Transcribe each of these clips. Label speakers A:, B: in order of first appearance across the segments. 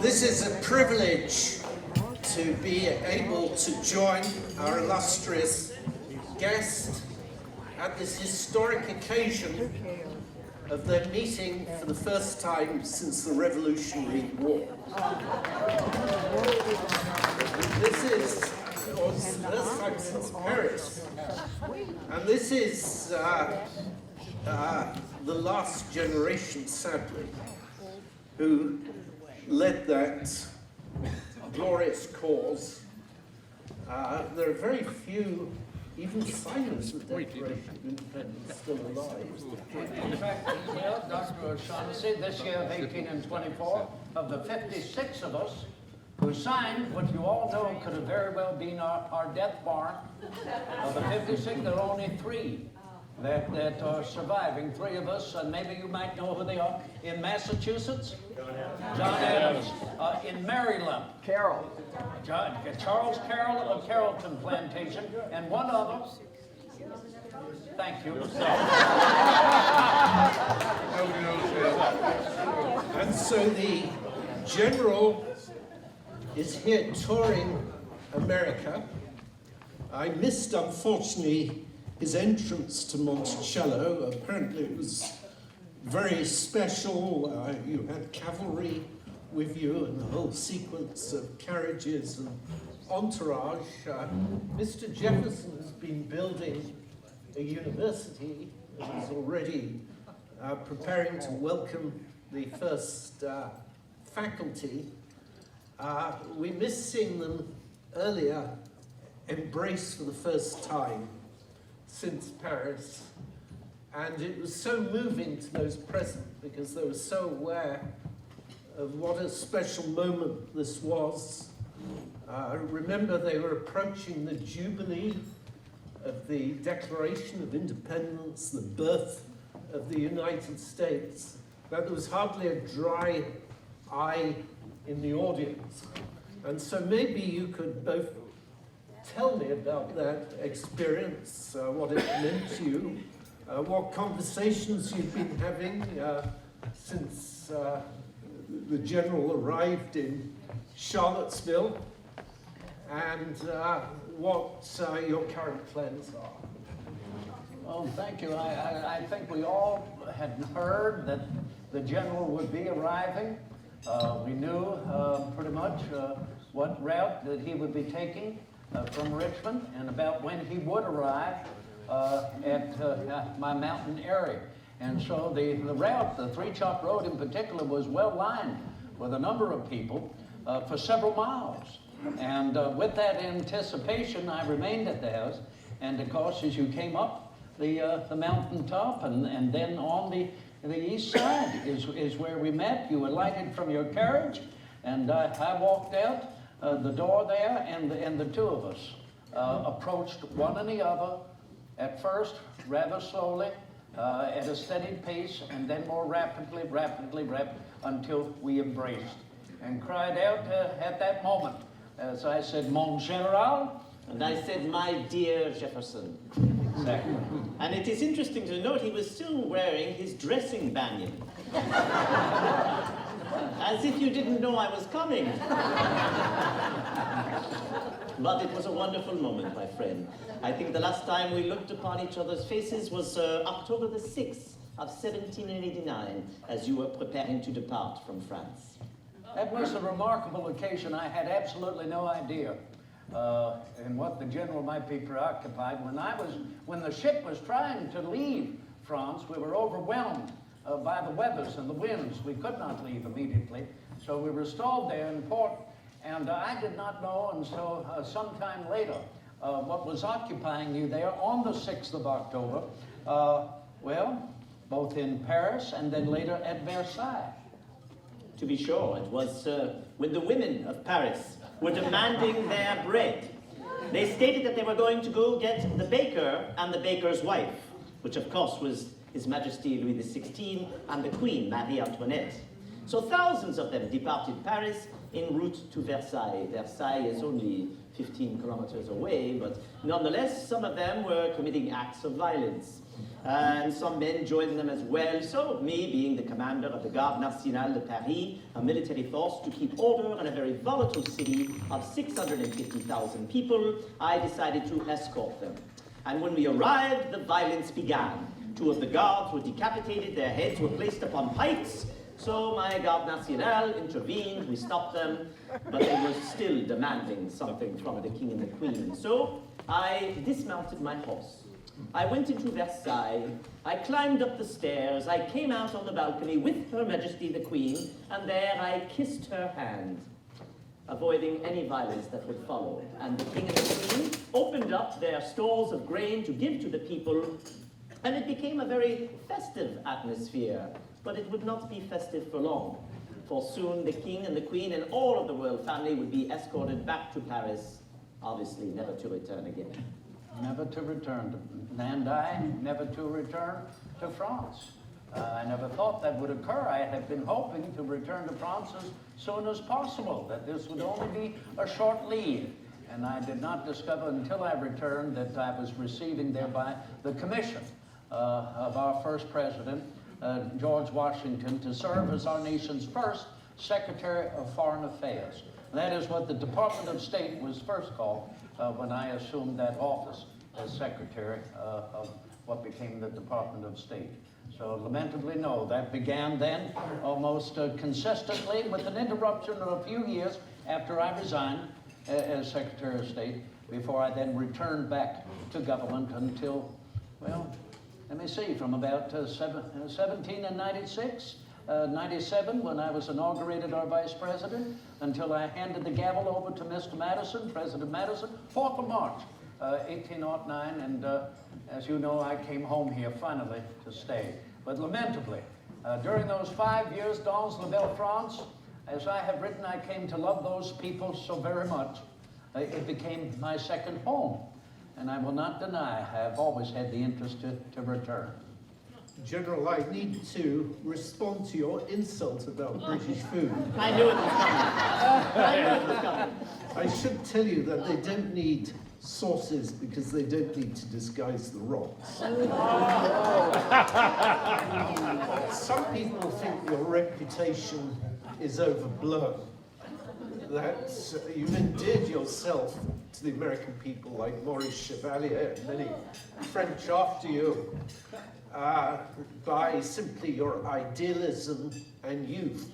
A: This is a privilege to be able to join our illustrious guest at this historic occasion of their meeting for the first time since the Revolutionary War. This is the first time since Paris, and this is the last generation, sadly, who led that glorious cause. There are very few, even signers of the Declaration of Independence, still alive.
B: In fact, Dr. O'Shaughnessy, this year of 1824, of the 56 of us who signed what you all know could have very well been our death warrant, of the 56, there are only 3 that are surviving, 3 of us, and maybe you might know who they are. In Massachusetts, John Adams. In Maryland,
C: Carroll.
B: Charles Carroll of Carrollton Plantation, and one other. Thank you.
A: And so the general is here touring America. I missed, unfortunately, his entrance to Monticello. Apparently it was very special. You had cavalry with you and a whole sequence of carriages and entourage. Mr. Jefferson has been building a university and is already preparing to welcome the first faculty. We missed seeing them earlier embrace for the first time since Paris, and it was so moving to those present because they were so aware of what a special moment this was. Remember, they were approaching the Jubilee of the Declaration of Independence, the birth of the United States. Now, there was hardly a dry eye in the audience. And so maybe you could both tell me about that experience, what it meant to you, what conversations you've been having since the general arrived in Charlottesville, and what your current plans are.
B: Oh, thank you. I think we all had heard that the general would be arriving. We knew pretty much what route that he would be taking from Richmond, and about when he would arrive at my mountain area. And so the route, the Three Chalk Road in particular, was well lined with a number of people for several miles. And with that anticipation, I remained at the house. And of course, as you came up the mountain top and then on the east side is where we met. You alighted from your carriage, and I walked out the door there, and the 2 of us approached one and the other, at first rather slowly, at a steady pace, and then more rapidly, until we embraced and cried out at that moment, as I said, "Mon Général,"
C: And I said, "My dear Jefferson."
B: Exactly.
C: And it is interesting to note he was still wearing his dressing banyan. As if you didn't know I was coming. But it was a wonderful moment, my friend. I think the last time we looked upon each other's faces was October the 6th of 1789, as you were preparing to depart from France.
B: That was a remarkable occasion. I had absolutely no idea in what the general might be preoccupied. When the ship was trying to leave France, we were overwhelmed by the weathers and the winds. We could not leave immediately, so we were stalled there in port, and I did not know until sometime later what was occupying you there on the 6th of October, well, both in Paris and then later at Versailles.
C: To be sure, it was when the women of Paris were demanding their bread. They stated that they were going to go get the baker and the baker's wife, which of course was His Majesty Louis XVI and the Queen Marie Antoinette. So thousands of them departed Paris en route to Versailles. Versailles is only 15 kilometers away, but nonetheless, some of them were committing acts of violence. And some men joined them as well. So me, being the commander of the Garde Nationale de Paris, a military force to keep order in a very volatile city of 650,000 people, I decided to escort them. And when we arrived, the violence began. 2 of the guards were decapitated, their heads were placed upon pikes. So my Garde Nationale intervened, we stopped them, but they were still demanding something from the king and the queen. So I dismounted my horse. I went into Versailles, I climbed up the stairs, I came out on the balcony with Her Majesty the Queen, and there I kissed her hand, avoiding any violence that would follow. And the king and the queen opened up their stores of grain to give to the people, and it became a very festive atmosphere. But it would not be festive for long, for soon the king and the queen and all of the royal family would be escorted back to Paris, obviously never to return again.
B: Never to return to, and I never to return to France. I never thought that would occur. I had been hoping to return to France as soon as possible, that this would only be a short leave. And I did not discover until I returned that I was receiving thereby the commission of our first president, George Washington, to serve as our nation's first Secretary of Foreign Affairs. That is what the Department of State was first called when I assumed that office as Secretary of what became the Department of State. So lamentably, no, that began then almost consistently with an interruption of a few years after I resigned as Secretary of State, before I then returned back to government until, well, let me see, from about 1796, 97, when I was inaugurated our Vice President, until I handed the gavel over to Mr. Madison, President Madison, 4th of March, 1809, and as you know, I came home here finally to stay. But lamentably, during those 5 years, dans la belle France, as I have written, I came to love those people so very much. It became my second home. And I will not deny, I have always had the interest to return.
A: General, I need to respond to your insult about British food.
C: I knew it was coming. I knew it was coming.
A: I should tell you that they don't need sauces because they don't need to disguise the rocks. Some people think your reputation is overblown, that you've endeared yourself to the American people like Maurice Chevalier and many French after you by simply your idealism and youth.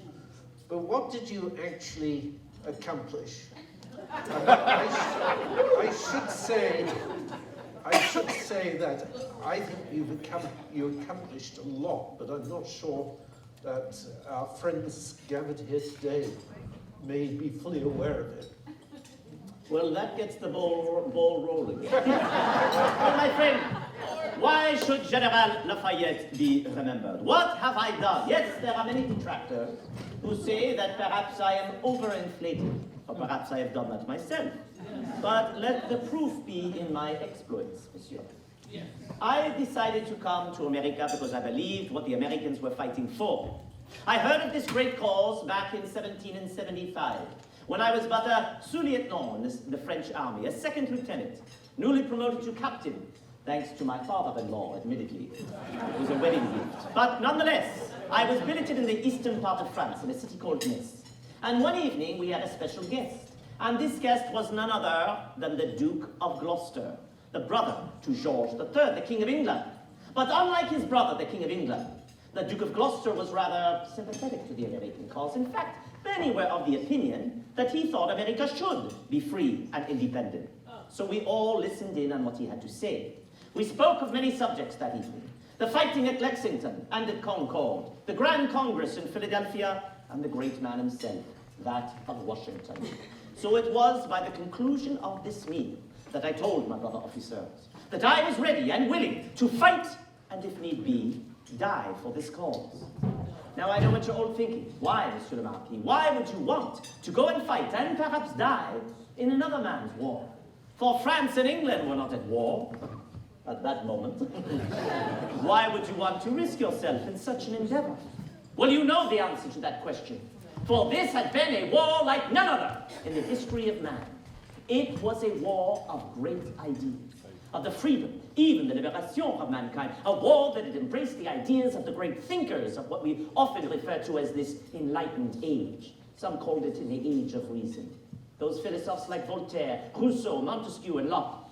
A: But what did you actually accomplish? I should say that I think you accomplished a lot, but I'm not sure that our friends gathered here today may be fully aware of it.
C: Well, that gets the ball rolling. Well, my friend, why should General Lafayette be remembered? What have I done? Yes, there are many detractors who say that perhaps I am overinflated, or perhaps I have done that myself. But let the proof be in my exploits, monsieur. I decided to come to America because I believed what the Americans were fighting for. I heard of this great cause back in 1775, when I was but a sous-lieutenant in the French army, a second lieutenant, newly promoted to captain, thanks to my father-in-law, admittedly. It was a wedding gift. But nonetheless, I was billeted in the eastern part of France, in a city called Nice. And one evening, we had a special guest. And this guest was none other than the Duke of Gloucester, the brother to George III, the King of England. But unlike his brother, the King of England, the Duke of Gloucester was rather sympathetic to the American cause. In fact, many were of the opinion that he thought America should be free and independent. So we all listened in on what he had to say. We spoke of many subjects that evening. The fighting at Lexington and at Concord, the Grand Congress in Philadelphia, and the great man himself, that of Washington. So it was by the conclusion of this meal that I told my brother officers that I was ready and willing to fight, and if need be, die for this cause. Now I know what you're all thinking. Why, Monsieur le Marquis? Why would you want to go and fight and perhaps die in another man's war? For France and England were not at war at that moment. Why would you want to risk yourself in such an endeavor? Well, you know the answer to that question. for this had been a war like none other in the history of man. It was a war of great ideas, of the freedom, even the liberation of mankind, a war that had embraced the ideas of the great thinkers of what we often refer to as this enlightened age. Some called it in the age of reason. Those philosophers like Voltaire, Rousseau, Montesquieu, and Locke.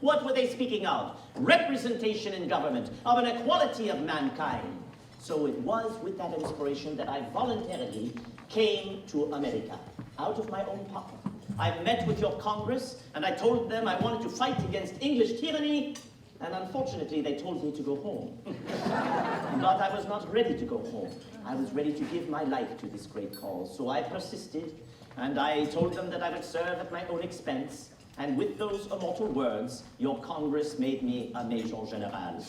C: What were they speaking of? Representation in government, of an equality of mankind. So it was with that inspiration that I voluntarily came to America, out of my own pocket. I met with your Congress, and I told them I wanted to fight against English tyranny, and unfortunately they told me to go home. But I was not ready to go home. I was ready to give my life to this great cause. So I persisted, and I told them that I would serve at my own expense, and with those immortal words, your Congress made me a Major General.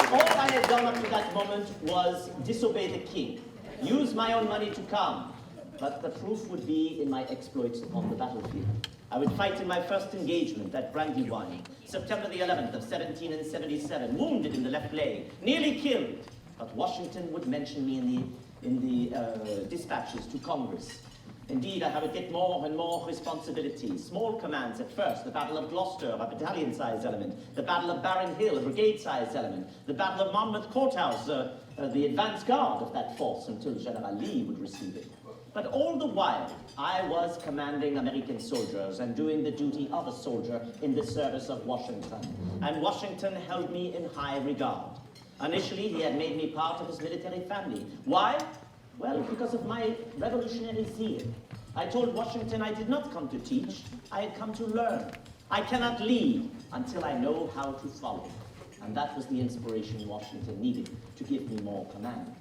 C: All I had done up to that moment was disobey the king, use my own money to come, but the proof would be in my exploits on the battlefield. I would fight in my first engagement at Brandywine, September the 11th of 1777, wounded in the left leg, nearly killed, but Washington would mention me in the dispatches to Congress. Indeed, I would get more and more responsibilities. Small commands at first, the Battle of Gloucester, a battalion-sized element, the Battle of Barron Hill, a brigade-sized element, the Battle of Monmouth Courthouse, the advance guard of that force until General Lee would receive it. But all the while, I was commanding American soldiers and doing the duty of a soldier in the service of Washington. And Washington held me in high regard. Initially, he had made me part of his military family. Why? Well, because of my revolutionary zeal. I told Washington I did not come to teach, I had come to learn. I cannot lead until I know how to follow. And that was the inspiration Washington needed to give me more command.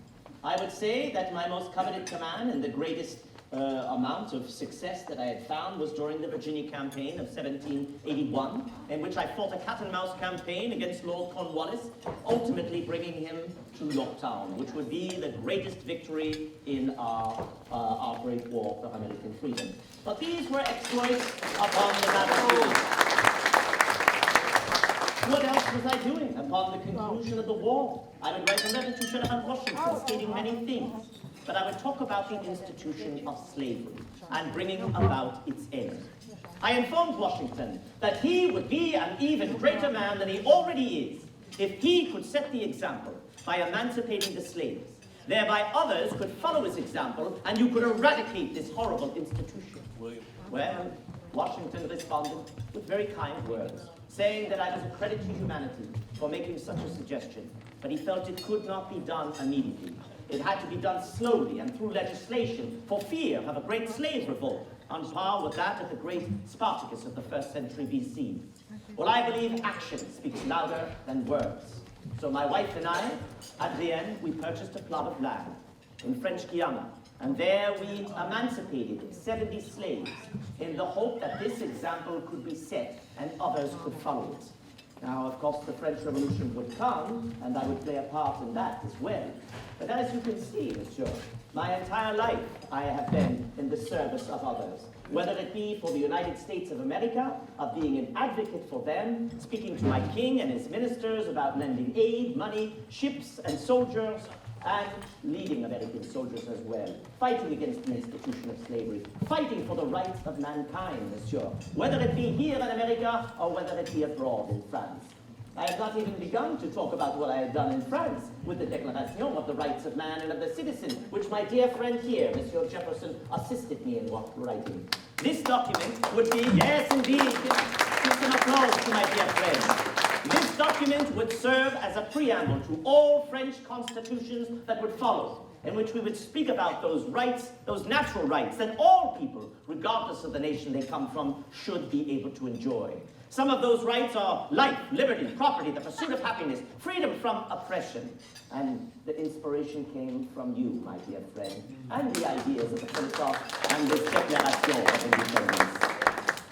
C: I would say that my most coveted command and the greatest amount of success that I had found was during the Virginia campaign of 1781, in which I fought a cat-and-mouse campaign against Lord Cornwallis, ultimately bringing him to Yorktown, which would be the greatest victory in our great war for American freedom. But these were exploits upon the battlefield. What else was I doing upon the conclusion of the war? I would write a letter to General Washington stating many things, but I would talk about the institution of slavery and bringing about its end. I informed Washington that he would be an even greater man than he already is if he could set the example by emancipating the slaves. Thereby others could follow his example and you could eradicate this horrible institution. Well, Washington responded with very kind words, saying that I was a credit to humanity for making such a suggestion, but he felt it could not be done immediately. It had to be done slowly and through legislation for fear of a great slave revolt, on par with that of the great Spartacus of the 1st century BC. Well, I believe action speaks louder than words. So my wife and I, at the end, we purchased a plot of land in French Guiana, and there we emancipated 70 slaves in the hope that this example could be set and others could follow it. Now, of course, the French Revolution would come, and I would play a part in that as well. But as you can see, monsieur, my entire life I have been in the service of others, whether it be for the United States of America, of being an advocate for them, speaking to my king and his ministers about lending aid, money, ships, and soldiers, and leading American soldiers as well, fighting against the institution of slavery, fighting for the rights of mankind, monsieur, whether it be here in America or whether it be abroad in France. I have not even begun to talk about what I had done in France with the Declaration of the Rights of Man and of the Citizen, which my dear friend here, Monsieur Jefferson, assisted me in writing. This document would be, yes indeed, give some applause to my dear friend. This document would serve as a preamble to all French constitutions that would follow, in which we would speak about those rights, those natural rights that all people, regardless of the nation they come from, should be able to enjoy. Some of those rights are life, liberty, property, the pursuit of happiness, freedom from oppression. And the inspiration came from you, my dear friend, and the ideas of the philosophe and this Declaration of Independence.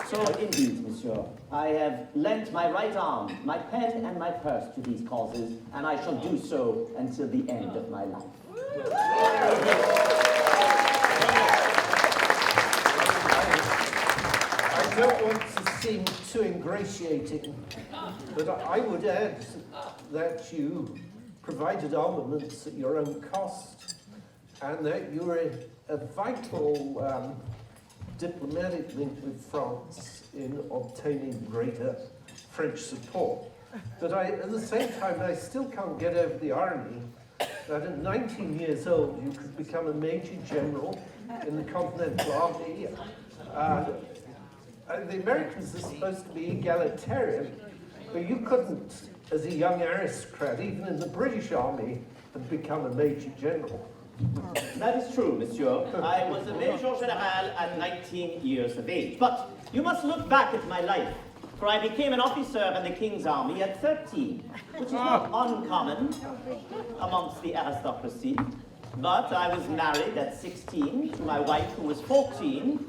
C: So indeed, monsieur, I have lent my right arm, my pen and my purse to these causes, and I shall do so until the end of my life.
A: I don't want to seem too ingratiating, but I would add that you provided armaments at your own cost, and that you were a vital diplomatic link with France in obtaining greater French support. But at the same time, I still can't get over the irony that at 19 years old, you could become a major general in the Continental Army. The Americans are supposed to be egalitarian, but you couldn't, as a young aristocrat, even in the British Army, have become a major general.
C: That is true, monsieur. I was a Major General at 19 years of age. But you must look back at my life, for I became an officer in the King's Army at 13, which is not uncommon amongst the aristocracy. But I was married at 16 to my wife, who was 14.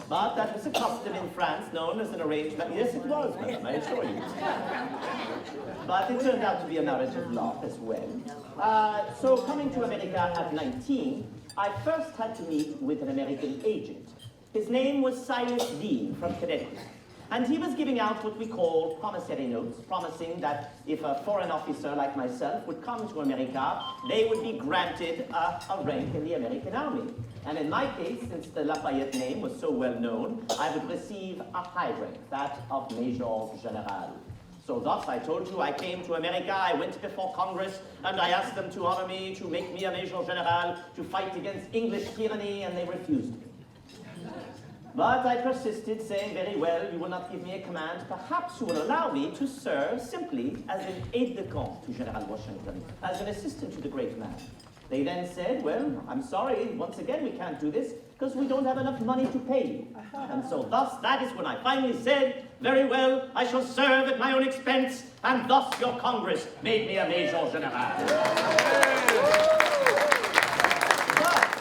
C: But that was a custom in France known as an arrangement. Yes, it was, madam, I assure you. But it turned out to be a marriage of love as well. So coming to America at 19, I first had to meet with an American agent. His name was Silas Dean from Connecticut. And he was giving out what we call promissory notes, promising that if a foreign officer like myself would come to America, they would be granted a rank in the American Army. And in my case, since the Lafayette name was so well known, I would receive a high rank, that of Major General. So thus, I told you, I came to America, I went before Congress, and I asked them to honor me, to make me a Major General, to fight against English tyranny, and they refused me. But I persisted, saying, very well, you will not give me a command. Perhaps you will allow me to serve simply as an aide-de-camp to General Washington, as an assistant to the great man. They then said, well, I'm sorry, once again, we can't do this, because we don't have enough money to pay you. And so thus, that is when I finally said, very well, I shall serve at my own expense, and thus your Congress made me a Major General. But,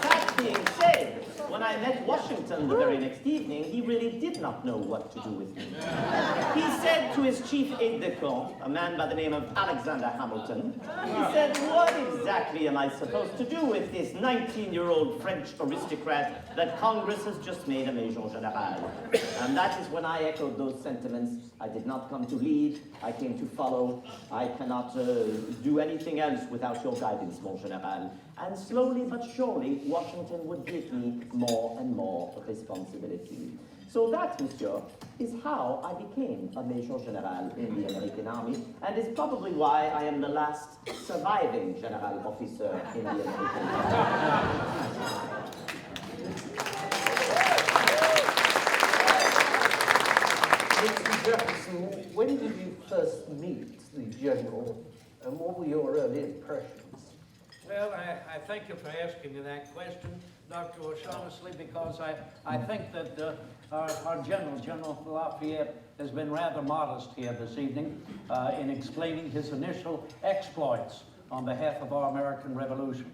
C: that being said, when I met Washington the very next evening, he really did not know what to do with me. He said to his chief aide-de-camp, a man by the name of Alexander Hamilton, he said, what exactly am I supposed to do with this 19-year-old French aristocrat that Congress has just made a Major General? And that is when I echoed those sentiments. I did not come to lead, I came to follow. I cannot do anything else without your guidance, mon général. And slowly but surely, Washington would give me more and more responsibility. So that, monsieur, is how I became a Major General in the American Army, and is probably why I am the last surviving general officer in the American Army.
A: Mr. Jefferson, when did you first meet the general, and what were your early impressions?
B: Well, I thank you for asking me that question, Dr. O'Shaughnessy, because I think that our General Lafayette, has been rather modest here this evening in explaining his initial exploits on behalf of our American Revolution.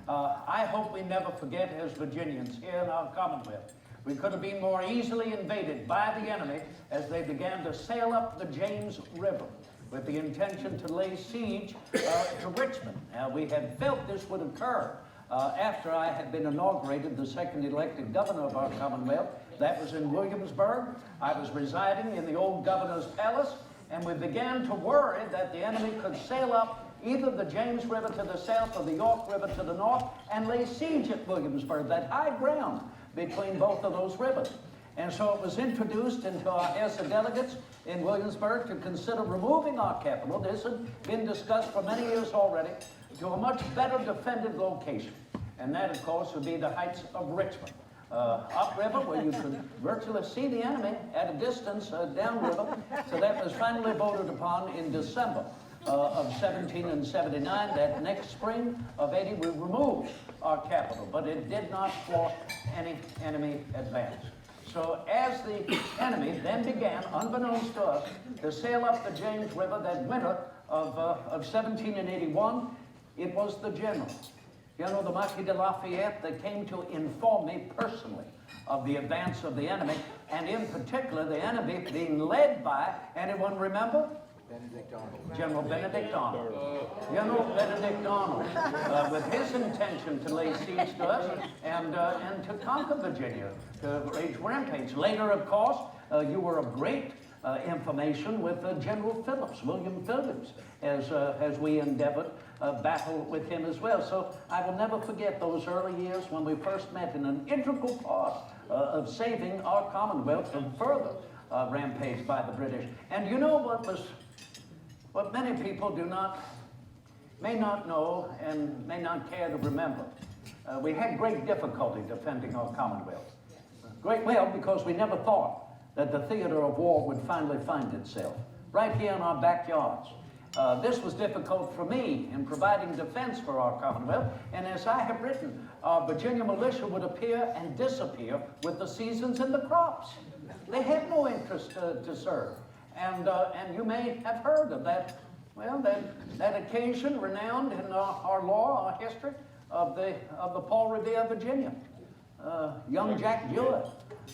B: I hope we never forget, as Virginians here in our Commonwealth, we could have been more easily invaded by the enemy as they began to sail up the James River with the intention to lay siege to Richmond. We had felt this would occur after I had been inaugurated the second elected governor of our Commonwealth. That was in Williamsburg. I was residing in the old governor's palace, and we began to worry that the enemy could sail up either the James River to the south or the York River to the north and lay siege at Williamsburg, that high ground between both of those rivers. And so it was introduced into our House of Delegates in Williamsburg to consider removing our capital. This had been discussed for many years already, to a much better defended location. And that, of course, would be the heights of Richmond. Upriver, where you could virtually see the enemy at a distance downriver. So that was finally voted upon in December of 1779. That next spring of 80, we removed our capital, but it did not thwart any enemy advance. So as the enemy then began, unbeknownst to us, to sail up the James River that winter of 1781, it was the general, the Marquis de Lafayette, that came to inform me personally of the advance of the enemy, and in particular the enemy being led by, anyone remember? General Benedict Arnold. General Benedict Arnold, with his intention to lay siege to us and to conquer Virginia, to rage rampage. Later, of course, you were of great information with General Phillips, William Phillips, as we endeavored battle with him as well. So I will never forget those early years when we first met in an integral part of saving our Commonwealth from further rampage by the British. And you know what many people may not know and may not care to remember. We had great difficulty defending our Commonwealth. Well, because we never thought that the theater of war would finally find itself right here in our backyards. This was difficult for me in providing defense for our Commonwealth, and as I have written, our Virginia militia would appear and disappear with the seasons and the crops. They had no interest to serve, and you may have heard of that. Well, that occasion renowned in our law, our history of the Paul Revere, Virginia, young Jack Jewett,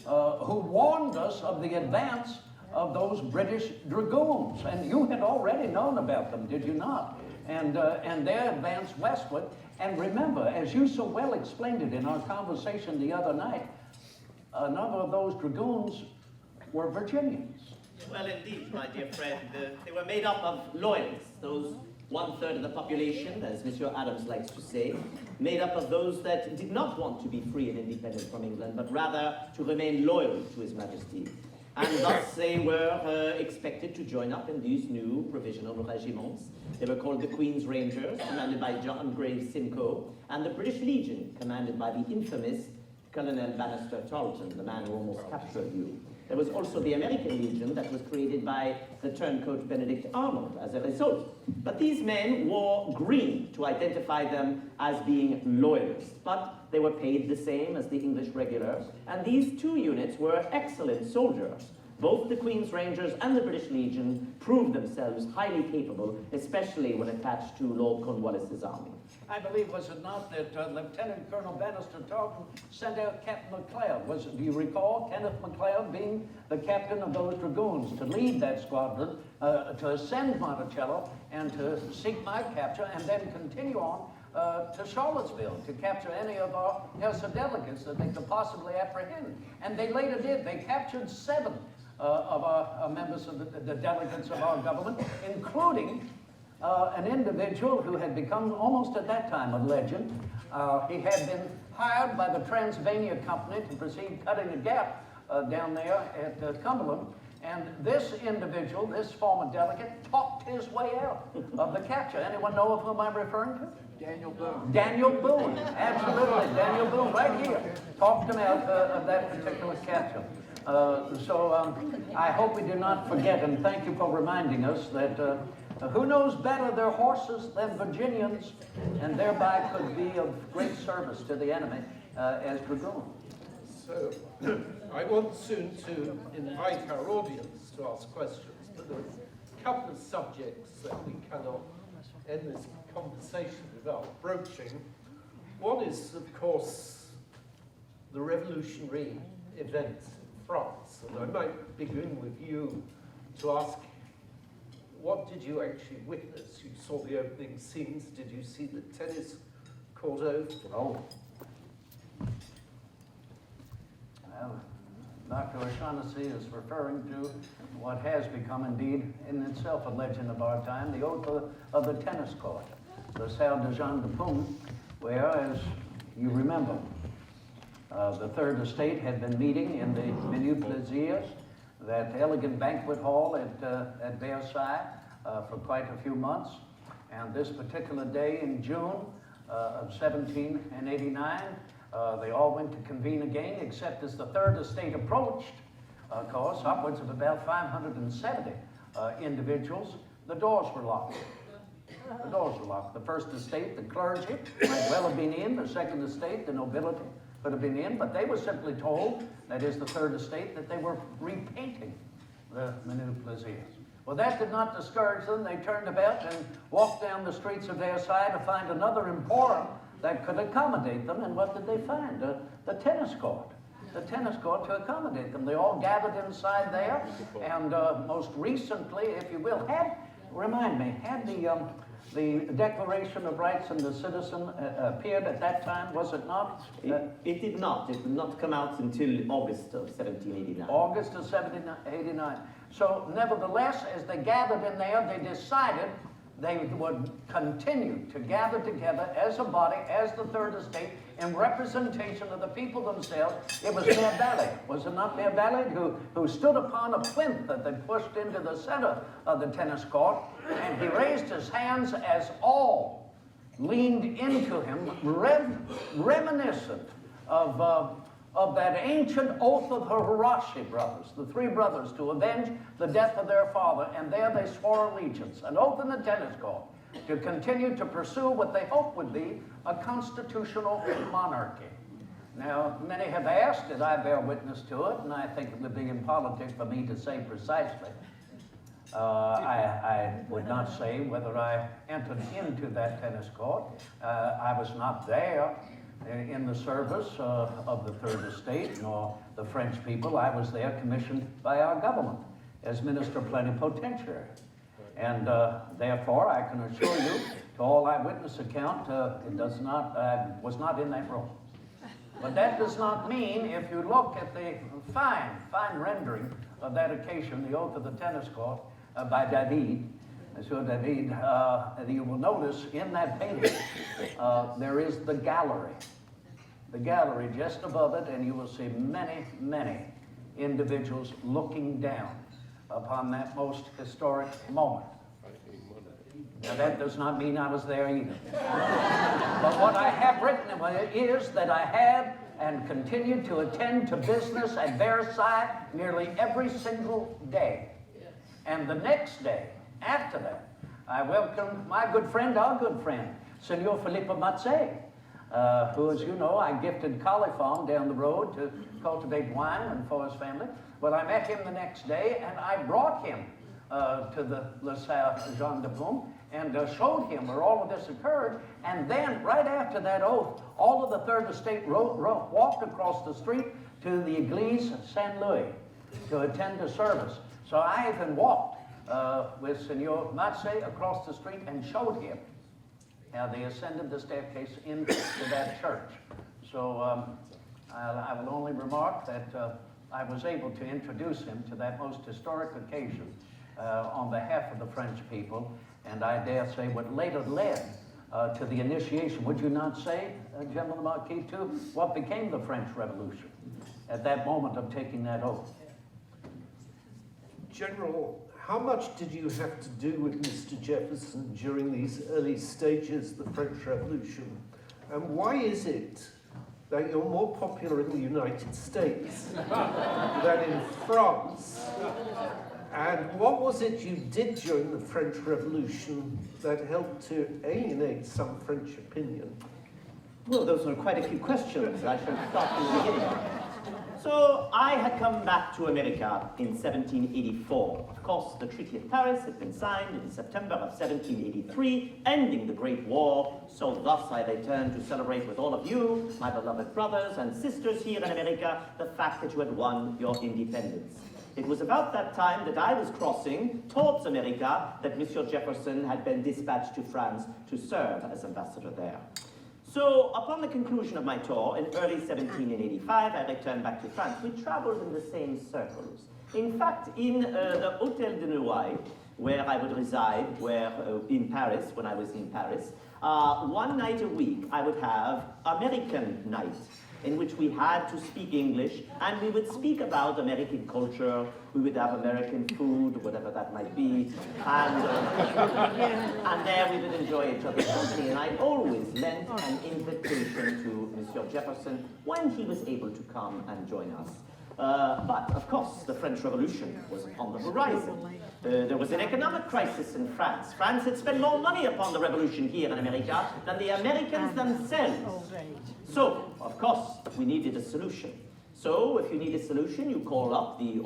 B: who warned us of the advance of those British dragoons, and you had already known about them, did you not? And their advance westward. And remember, as you so well explained it in our conversation the other night, a number of those dragoons were Virginians.
C: Well, indeed, my dear friend, they were made up of loyalists, those 1/3 of the population, as Monsieur Adams likes to say, made up of those that did not want to be free and independent from England, but rather to remain loyal to His Majesty. And thus they were expected to join up in these new provisional regiments. They were called the Queen's Rangers, commanded by John Graves Simcoe, and the British Legion, commanded by the infamous Colonel Bannister Tarleton, the man who almost captured you. There was also the American Legion that was created by the turncoat Benedict Arnold as a result. But these men wore green to identify them as being loyalists, but they were paid the same as the English regulars, and these two units were excellent soldiers. Both the Queen's Rangers and the British Legion proved themselves highly capable, especially when attached to Lord Cornwallis's army.
B: I believe, was it not, that Lieutenant Colonel Bannister Tarleton sent out Captain McLeod? Do you recall Kenneth McLeod being the captain of those dragoons to lead that squadron, to ascend Monticello and to seek my capture, and then continue on to Charlottesville to capture any of our House of Delegates that they could possibly apprehend? And they later did. They captured 7 of our members of the delegates of our government, including an individual who had become almost at that time a legend. He had been hired by the Transylvania Company to proceed cutting a gap down there at Cumberland. And this individual, this former delegate, talked his way out of the capture. Anyone know of whom I'm referring to?
D: Daniel Boone.
B: Daniel Boone, absolutely. Daniel Boone, right here, talked him out of that particular capture. I hope we do not forget, and thank you for reminding us that who knows better their horses than Virginians, and thereby could be of great service to the enemy as dragoons.
A: So I want soon to invite our audience to ask questions, but there are a couple of subjects that we cannot end this conversation without broaching. One is, of course, the revolutionary events in France, and I might begin with you to ask, what did you actually witness? You saw the opening scenes. Did you see the tennis court open?
B: Oh. Well, Dr. O'Shaughnessy is referring to what has become indeed in itself a legend of our time, the oath of the tennis court, the Salle de Jean de Paume, where, as you remember, the Third Estate had been meeting in the Menu Plaisirs, that elegant banquet hall at Versailles for quite a few months. And this particular day in June of 1789, they all went to convene again, except as the Third Estate approached, of course, upwards of about 570 individuals, the doors were locked. The doors were locked. The First Estate, the clergy, might well have been in. The Second Estate, the nobility, could have been in, but they were simply told, that is the Third Estate, that they were repainting the Menu Plaisirs. Well, that did not discourage them. They turned about and walked down the streets of Versailles to find another emporium that could accommodate them. And what did they find? The tennis court. The tennis court to accommodate them. They all gathered inside there, and most recently, if you will, had The Declaration of Rights of the Citizen appeared at that time, was it not?
C: It did not. It did not come out until August of 1789.
B: August of 1789. So nevertheless, as they gathered in there, they decided they would continue to gather together as a body, as the Third Estate, in representation of the people themselves. It was Mayor Valley, was it not Mayor Valley, who stood upon a plinth that they pushed into the center of the tennis court, and he raised his hands as all leaned into him, reminiscent of that ancient oath of the Hirashi brothers, the three brothers, to avenge the death of their father, and there they swore allegiance, an oath in the tennis court, to continue to pursue what they hoped would be a constitutional monarchy. Now, many have asked, did I bear witness to it? And I think it would be impolitic for me to say precisely. I would not say whether I entered into that tennis court. I was not there in the service of the Third Estate, nor the French people. I was there commissioned by our government as Minister Plenipotentiary. And therefore, I can assure you, to all eyewitness account, it does not, was not in that room. But that does not mean, if you look at the fine rendering of that occasion, the oath of the tennis court by David, Monsieur David, you will notice in that painting, there is the gallery just above it, and you will see many, many individuals looking down upon that most historic moment. Now, that does not mean I was there either. But what I have written is that I had and continued to attend to business at Versailles nearly every single day. And the next day, after that, I welcomed my good friend, our good friend, Senor Filippo Mazzei, who, as you know, I gifted Collie Farm down the road to cultivate wine and for his family. Well, I met him the next day, and I brought him to the La Salle Jean de Plume and showed him where all of this occurred. And then, right after that oath, all of the Third Estate walked across the street to the Église Saint-Louis to attend the service. So I even walked with Senor Mazzei across the street and showed him how they ascended the staircase into that church. So I will only remark that I was able to introduce him to that most historic occasion on behalf of the French people, and I dare say what later led to the initiation, would you not say, General Marquis, to what became the French Revolution at that moment of taking that oath?
A: General, how much did you have to do with Mr. Jefferson during these early stages of the French Revolution? And why is it that you're more popular in the United States than in France? And what was it you did during the French Revolution that helped to alienate some French opinion?
C: Well, those are quite a few questions. I shall start from the beginning. So I had come back to America in 1784. Of course, the Treaty of Paris had been signed in September of 1783, ending the Great War. So thus I returned to celebrate with all of you, my beloved brothers and sisters here in America, the fact that you had won your independence. It was about that time that I was crossing towards America that Monsieur Jefferson had been dispatched to France to serve as ambassador there. So, upon the conclusion of my tour in early 1785, I returned back to France. We traveled in the same circles. In fact, in the Hôtel de Noailles, where I would reside, in Paris, when I was in Paris, one night a week I would have American night, in which we had to speak English, and we would speak about American culture. We would have American food, whatever that might be, and there we would enjoy each other's company. And I always lent an invitation to Monsieur Jefferson when he was able to come and join us. But, of course, the French Revolution was on the horizon. There was an economic crisis in France. France had spent more money upon the revolution here in America than the Americans themselves. So, of course, we needed a solution. So, if you need a solution, you call up the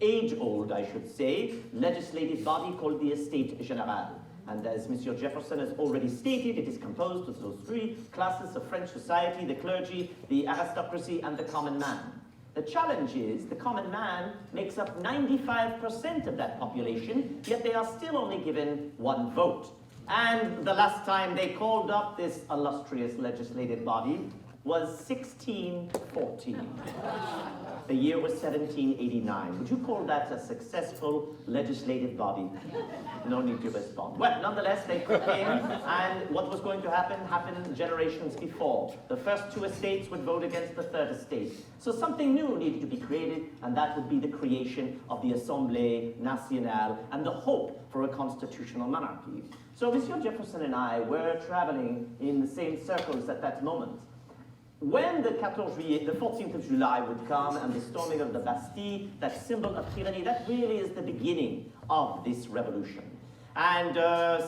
C: age-old, I should say, legislative body called the Estate Générale. And as Monsieur Jefferson has already stated, it is composed of those three classes of French society: the clergy, the aristocracy, and the common man. The challenge is the common man makes up 95% of that population, yet they are still only given one vote. And the last time they called up this illustrious legislative body was 1614. The year was 1789. Would you call that a successful legislative body? No need to respond. Well, nonetheless, they came, and what was going to happen happened generations before. The first two estates would vote against the third estate. So something new needed to be created, and that would be the creation of the Assemblée Nationale and the hope for a constitutional monarchy. So Monsieur Jefferson and I were traveling in the same circles at that moment. When the 14th of July would come and the storming of the Bastille, that symbol of tyranny, that really is the beginning of this revolution. And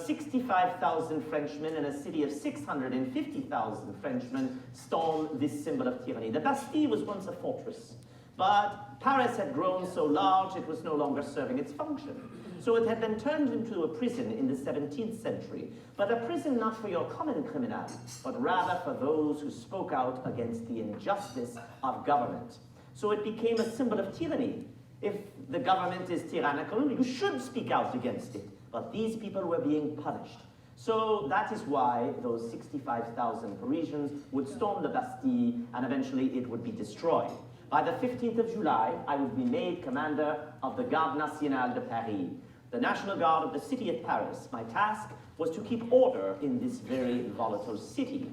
C: 65,000 Frenchmen in a city of 650,000 Frenchmen stormed this symbol of tyranny. The Bastille was once a fortress, but Paris had grown so large it was no longer serving its function. So it had been turned into a prison in the 17th century, but a prison not for your common criminal, but rather for those who spoke out against the injustice of government. So it became a symbol of tyranny. If the government is tyrannical, you should speak out against it. But these people were being punished. So that is why those 65,000 Parisians would storm the Bastille, and eventually it would be destroyed. By the 15th of July, I would be made commander of the Garde Nationale de Paris, the National Guard of the city of Paris. My task was to keep order in this very volatile city.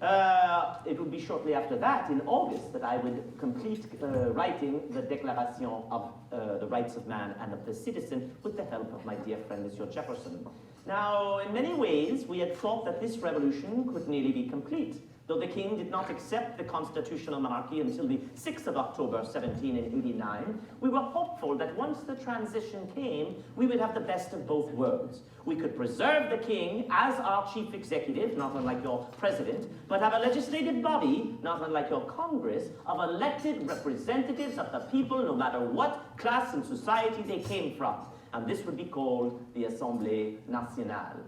C: It would be shortly after that, in August, that I would complete writing the Declaration of the Rights of Man and of the Citizen with the help of my dear friend, Monsieur Jefferson. Now, in many ways, we had thought that this revolution could nearly be complete. Though the king did not accept the constitutional monarchy until the 6th of October, 1789, we were hopeful that once the transition came, we would have the best of both worlds. We could preserve the king as our chief executive, not unlike your president, but have a legislative body, not unlike your Congress, of elected representatives of the people, no matter what class and society they came from. And this would be called the Assemblée Nationale.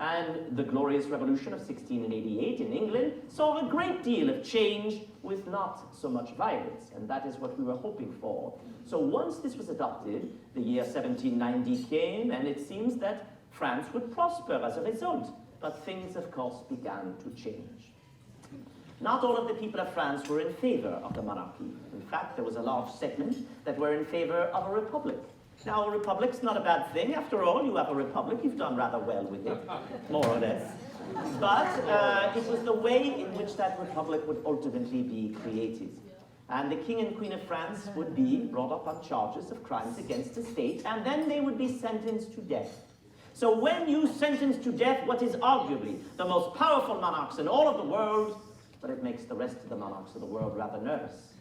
C: And the glorious revolution of 1688 in England saw a great deal of change with not so much violence, and that is what we were hoping for. So once this was adopted, the year 1790 came, and it seems that France would prosper as a result. But things, of course, began to change. Not all of the people of France were in favor of the monarchy. In fact, there was a large segment that were in favor of a republic. Now, a republic's not a bad thing. After all, you have a republic. You've done rather well with it, more or less. But it was the way in which that republic would ultimately be created. And the King and Queen of France would be brought up on charges of crimes against the state, and then they would be sentenced to death. So when you sentence to death what is arguably the most powerful monarchs in all of the world, but it makes the rest of the monarchs of the world rather nervous.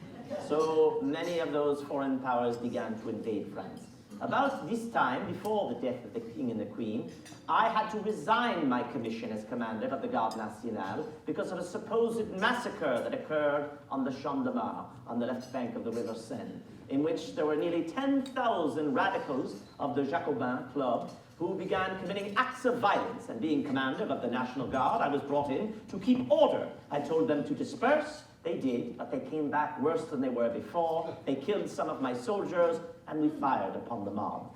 C: So many of those foreign powers began to invade France. About this time, before the death of the King and the Queen, I had to resign my commission as commander of the Garde Nationale because of a supposed massacre that occurred on the Champ de Mars, on the left bank of the River Seine, in which there were nearly 10,000 radicals of the Jacobin Club who began committing acts of violence. And being commander of the National Guard, I was brought in to keep order. I told them to disperse. They did, but they came back worse than they were before. They killed some of my soldiers, and we fired upon the mob.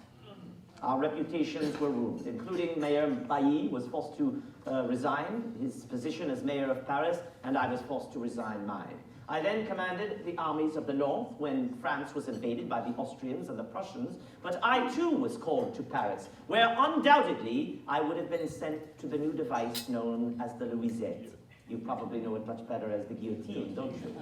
C: Our reputations were ruined, including Mayor Bailly was forced to resign his position as mayor of Paris, and I was forced to resign mine. I then commanded the armies of the north when France was invaded by the Austrians and the Prussians, but I too was called to Paris, where undoubtedly I would have been sent to the new device known as the Louisette. You probably know it much better as the guillotine, don't you?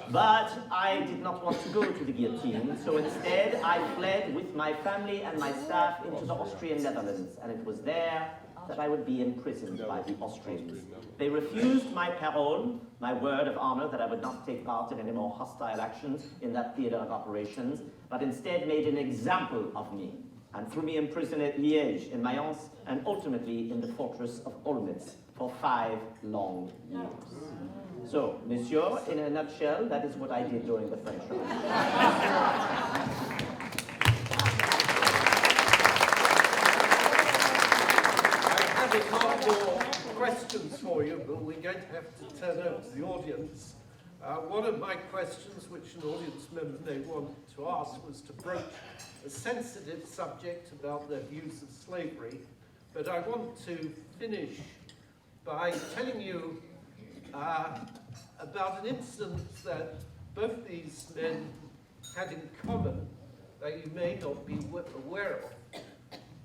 C: But I did not want to go to the guillotine, so instead I fled with my family and my staff into the Austrian Netherlands, and it was there that I would be imprisoned by the Austrians. They refused my parole, my word of honor that I would not take part in any more hostile actions in that theater of operations, but instead made an example of me, and threw me in prison at Liège, in Mayence, and ultimately in the fortress of Olmütz for 5 long years. So, monsieur, in a nutshell, that is what I did during the French Revolution.
A: I have a lot more questions for you, but we're going to have to turn over to the audience. One of my questions, which an audience member may want to ask, was to broach a sensitive subject about their views of slavery. but I want to finish by telling you about an incident that both these men had in common that you may not be aware of.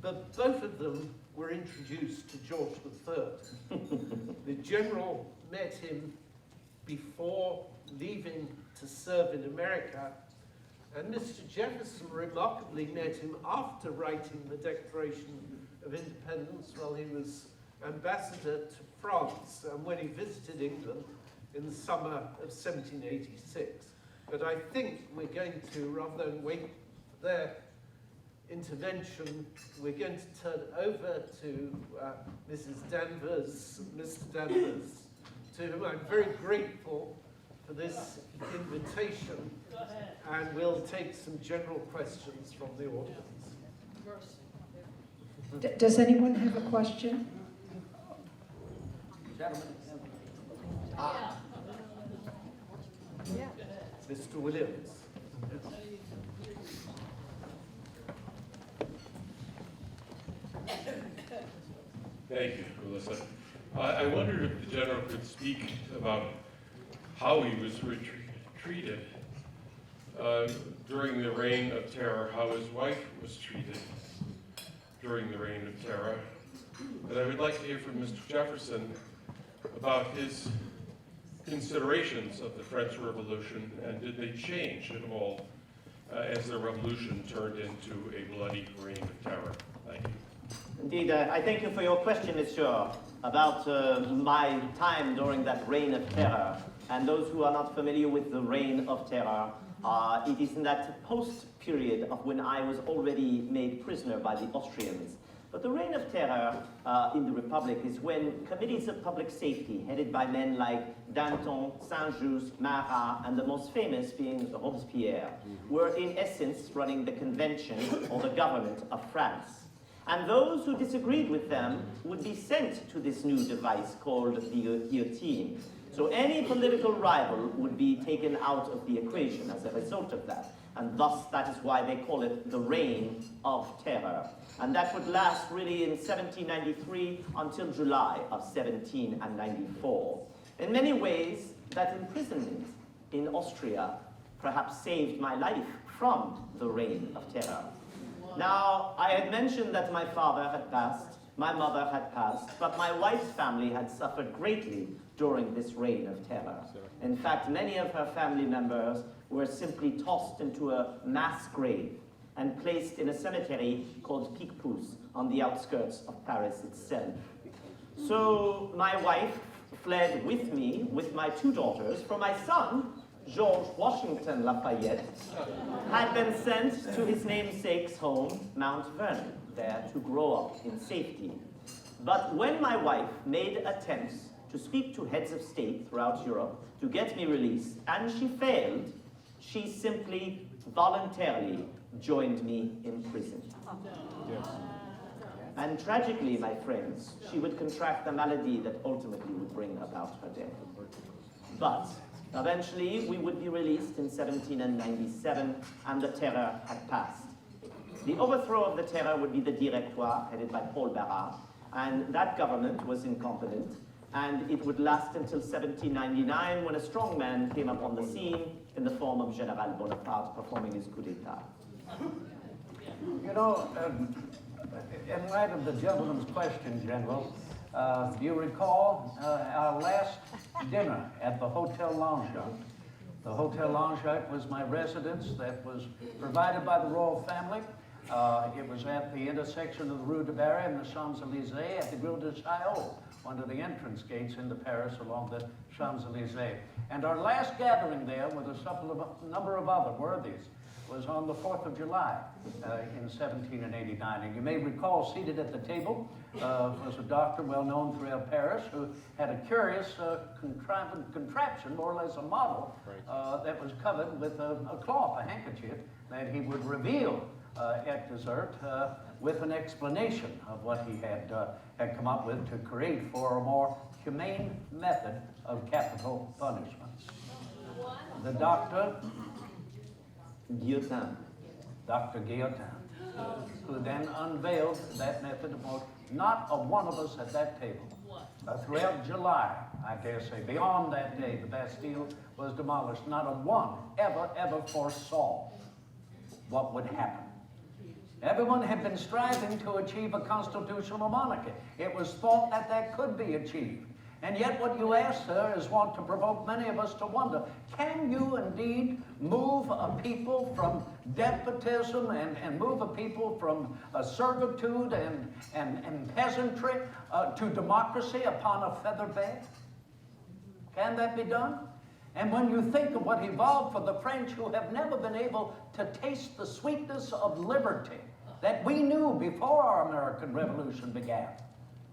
A: But both of them were introduced to George III. The general met him before leaving to serve in America, and Mr. Jefferson remarkably met him after writing the Declaration of Independence while he was ambassador to France and when he visited England in the summer of 1786. But I think we're going to, rather than wait for their intervention, we're going to turn over to Mrs. Danvers, Mr. Danvers, to whom I'm very grateful for this invitation, and we'll take some general questions from the audience.
D: Does anyone have a question?
A: Mr. Williams.
E: Thank you, Melissa. I wondered if the general could speak about how he was treated during the Reign of Terror, how his wife was treated during the Reign of Terror. And I would like to hear from Mr. Jefferson about his considerations of the French Revolution, and did they change at all as the revolution turned into a bloody reign of terror? Thank you.
C: Indeed, I thank you for your question, monsieur, about my time during that reign of terror. And those who are not familiar with the reign of terror, it is in that post-period of when I was already made prisoner by the Austrians. But the reign of terror in the Republic is when committees of public safety, headed by men like Danton, Saint-Just, Marat, and the most famous being Robespierre, were in essence running the convention or the government of France. And those who disagreed with them would be sent to this new device called the guillotine. So any political rival would be taken out of the equation as a result of that. And thus, that is why they call it the Reign of Terror. And that would last really in 1793 until July of 1794. In many ways, that imprisonment in Austria perhaps saved my life from the Reign of Terror. Now, I had mentioned that my father had passed, my mother had passed, but my wife's family had suffered greatly during this reign of terror. In fact, many of her family members were simply tossed into a mass grave and placed in a cemetery called Picpus on the outskirts of Paris itself. So my wife fled with me, with my two daughters, for my son, George Washington Lafayette, had been sent to his namesake's home, Mount Vernon, there to grow up in safety. But when my wife made attempts to speak to heads of state throughout Europe to get me released, and she failed, she simply voluntarily joined me in prison. Yes. And tragically, my friends, she would contract the malady that ultimately would bring about her death. But eventually, we would be released in 1797, and the terror had passed. The overthrow of the terror would be the Directoire, headed by Paul Barras, and that government was incompetent, and it would last until 1799, when a strong man came up on the scene in the form of General Bonaparte, performing his coup d'etat.
B: You know, in light of the gentleman's question, General, do you recall our last dinner at the Hotel Langeac? The Hotel Langeac was my residence that was provided by the royal family. It was at the intersection of the Rue de Berry and the Champs-Élysées at the Grille de Chaillot, one of the entrance gates into Paris along the Champs-Élysées. And our last gathering there with a number of other worthies was on the 4th of July in 1789. And you may recall, seated at the table was a doctor well known throughout Paris who had a curious contraption, more or less a model, that was covered with a cloth, a handkerchief, that he would reveal at dessert with an explanation of what he had come up with to create for a more humane method of capital punishment. The doctor...
C: Guillotin.
B: Dr. Guillotin, who then unveiled that method of motion. Not a one of us at that table. Throughout July, I dare say, beyond that day, the Bastille was demolished. Not a one ever foresaw what would happen. Everyone had been striving to achieve a constitutional monarchy. It was thought that that could be achieved. And yet what you ask, sir, is want to provoke many of us to wonder, can you indeed move a people from despotism and move a people from servitude and peasantry to democracy upon a feather bed? Can that be done? And when you think of what evolved for the French, who have never been able to taste the sweetness of liberty that we knew before our American Revolution began,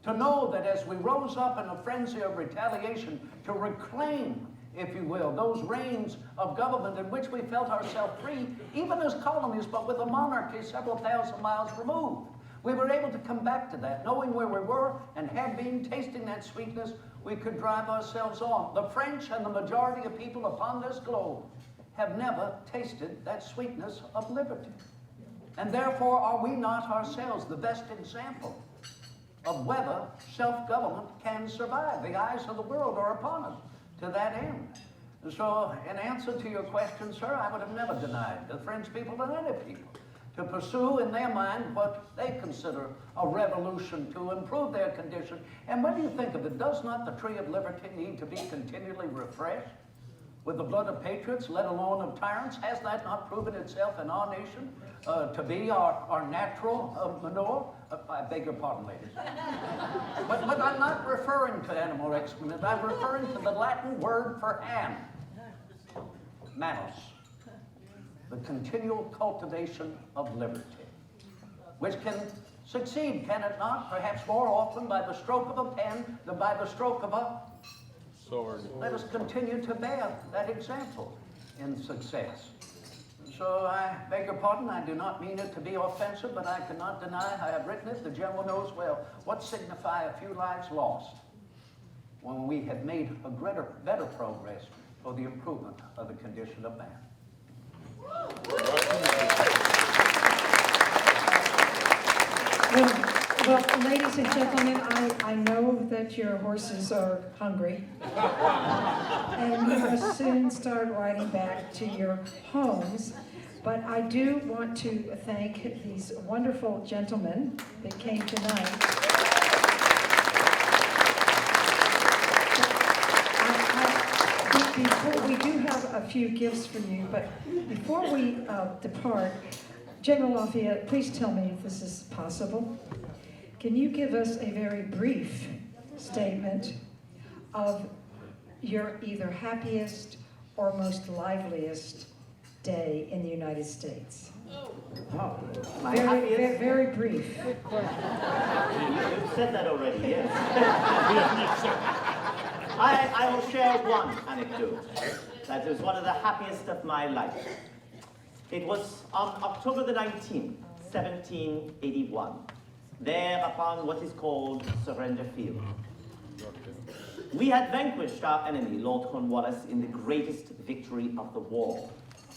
B: to know that as we rose up in a frenzy of retaliation to reclaim, if you will, those reigns of government in which we felt ourselves free, even as colonies, but with a monarchy several thousand miles removed. We were able to come back to that, knowing where we were and had been tasting that sweetness, we could drive ourselves on. The French and the majority of people upon this globe have never tasted that sweetness of liberty. And therefore, are we not ourselves the best example of whether self-government can survive? The eyes of the world are upon us to that end. And so, in answer to your question, sir, I would have never denied the French people and any people to pursue in their mind what they consider a revolution to improve their condition. And when you think of it, does not the tree of liberty need to be continually refreshed with the blood of patriots, let alone of tyrants? Has that not proven itself in our nation to be our natural manure? I beg your pardon, ladies. But I'm not referring to animal excrement. I'm referring to the Latin word for hand, manus. The continual cultivation of liberty, which can succeed, can it not? Perhaps more often by the stroke of a pen than by the stroke of a sword. Let us continue to bear that example in success. So I beg your pardon, I do not mean it to be offensive, but I cannot deny I have written it. The general knows well. What signify a few lives lost when we have made a better progress for the improvement of the condition of man?
D: Well, ladies and gentlemen, I know that your horses are hungry, and you must soon start riding back to your homes. But I do want to thank these wonderful gentlemen that came tonight. Before we do have a few gifts for you, but before we depart, General Lafayette, please tell me if this is possible. Can you give us a very brief statement of your either happiest or most liveliest day in the United States?
C: Oh, my happiest?
D: Very brief.
C: You've said that already, yes. I will share one anecdote that was one of the happiest of my life. It was on October the 19th, 1781, there upon what is called Surrender Field. We had vanquished our enemy, Lord Cornwallis, in the greatest victory of the war.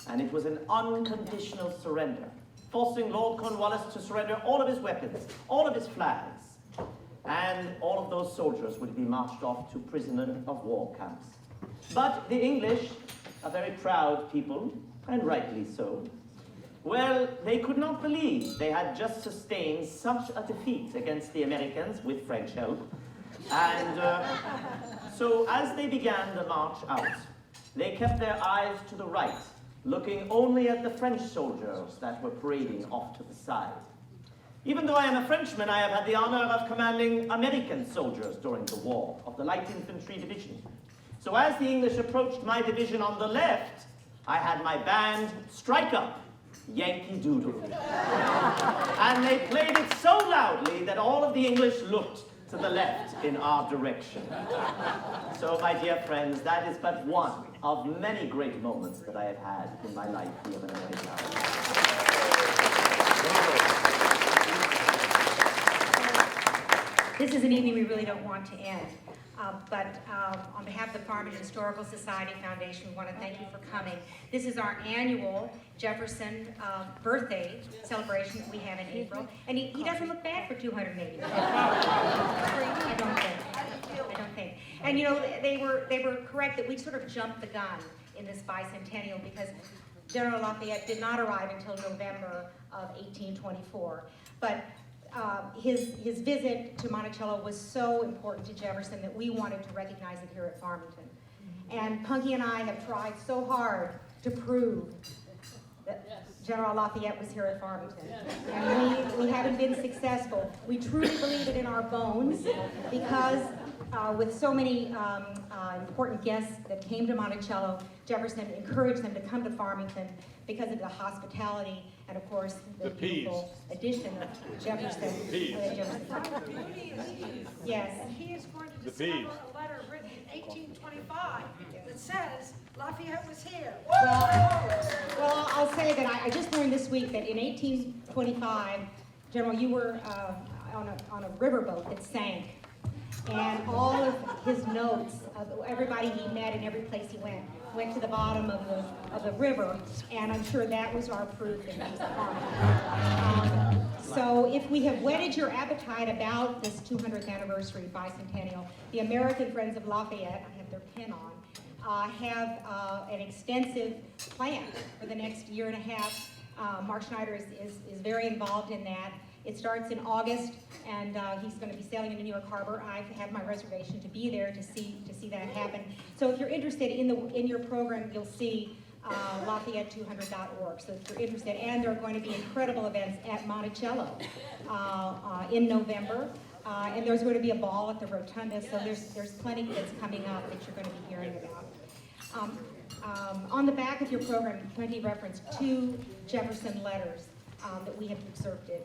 C: And it was an unconditional surrender, forcing Lord Cornwallis to surrender all of his weapons, all of his flags, and all of those soldiers would be marched off to prisoner of war camps. But the English, a very proud people, and rightly so, well, they could not believe they had just sustained such a defeat against the Americans with French help. And so as they began the march out, they kept their eyes to the right, looking only at the French soldiers that were parading off to the side. Even though I am a Frenchman, I have had the honor of commanding American soldiers during the war of the Light Infantry Division. So as the English approached my division on the left, I had my band strike up Yankee Doodle. And they played it so loudly that all of the English looked to the left in our direction. So, my dear friends, that is but one of many great moments that I have had in my life here in America.
F: This is an evening we really don't want to end. On behalf of the Farmington Historical Society Foundation, we want to thank you for coming. This is our annual Jefferson birthday celebration that we have in April, and he doesn't look bad for 280. I don't think. And you know, they were correct that we sort of jumped the gun in this bicentennial because General Lafayette did not arrive until November of 1824. But his visit to Monticello was so important to Jefferson that we wanted to recognize it here at Farmington. And Punky and I have tried so hard to prove that General Lafayette was here at Farmington. And we haven't been successful. We truly believe it in our bones because with so many important guests that came to Monticello, Jefferson encouraged them to come to Farmington because of the hospitality and, of course, the beautiful addition of Jefferson. Yes.
G: And he is going to discover a letter written in 1825 that says Lafayette was here.
F: Well, I'll say that I just learned this week that in 1825, General, you were on a riverboat that sank. And all of his notes of everybody he met and every place he went to the bottom of the river, and I'm sure that was our proof that he was farming. So if we have whetted your appetite about this 200th anniversary bicentennial, the American Friends of Lafayette, I have their pin on, have an extensive plan for the next year and a half. Mark Schneider is very involved in that. It starts in August, and he's going to be sailing into New York Harbor. I've had my reservation to be there to see that happen. So if you're interested in your program, you'll see Lafayette200.org. So if you're interested, and there are going to be incredible events at Monticello in November, and there's going to be a ball at the Rotunda. So there's plenty that's coming up that you're going to be hearing about. On the back of your program, Plenty referenced 2 Jefferson letters that we have excerpted.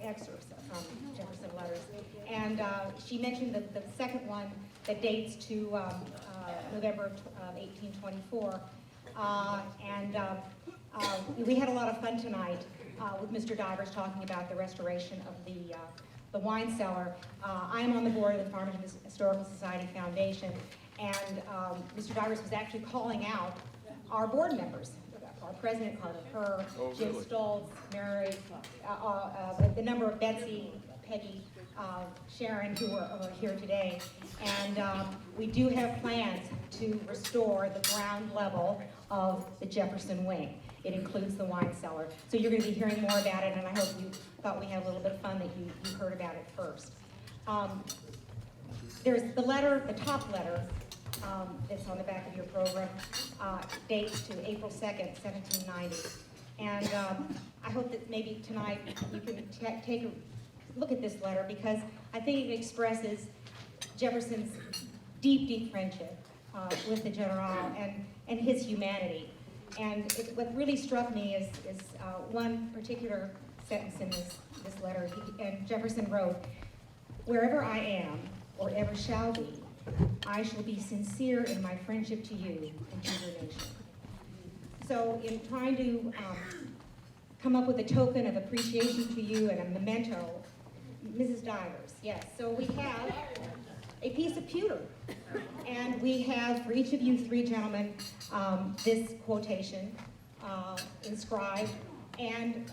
F: Excerpts from Jefferson letters. And she mentioned the second one that dates to November of 1824. We had a lot of fun tonight with Mr. Divers talking about the restoration of the wine cellar. I am on the board of the Farmington Historical Society Foundation, and Mr. Divers was actually calling out our board members. Our president, Carter Kerr, Jim Stoltz, Mary, the number of Betsy, Peggy, Sharon, who are here today. And we do have plans to restore the ground level of the Jefferson wing. It includes the wine cellar. So you're going to be hearing more about it, and I hope you thought we had a little bit of fun that you heard about it first. There's the letter, the top letter, that's on the back of your program, dates to April 2nd, 1790. And I hope that maybe tonight you can take a look at this letter, because I think it expresses Jefferson's deep friendship with the General and his humanity. And what really struck me is one particular sentence in this letter. And Jefferson wrote, "Wherever I am, or ever shall be, I shall be sincere in my friendship to you and to your nation." So in trying to come up with a token of appreciation to you and a memento, Mrs. Divers, yes, so we have a piece of pewter. And we have, for each of you 3 gentlemen, this quotation inscribed, and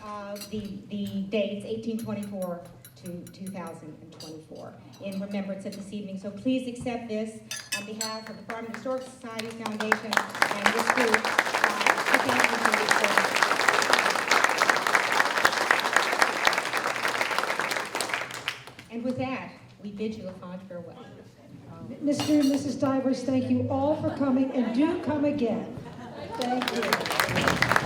F: the dates, 1824 to 2024, in remembrance of this evening. So please accept this on behalf of the Farmington Historical Society Foundation and this group. Thank you for this program. And with that, we bid you a fond farewell.
D: Mr. and Mrs. Divers, thank you all for coming, and do come again. Thank you.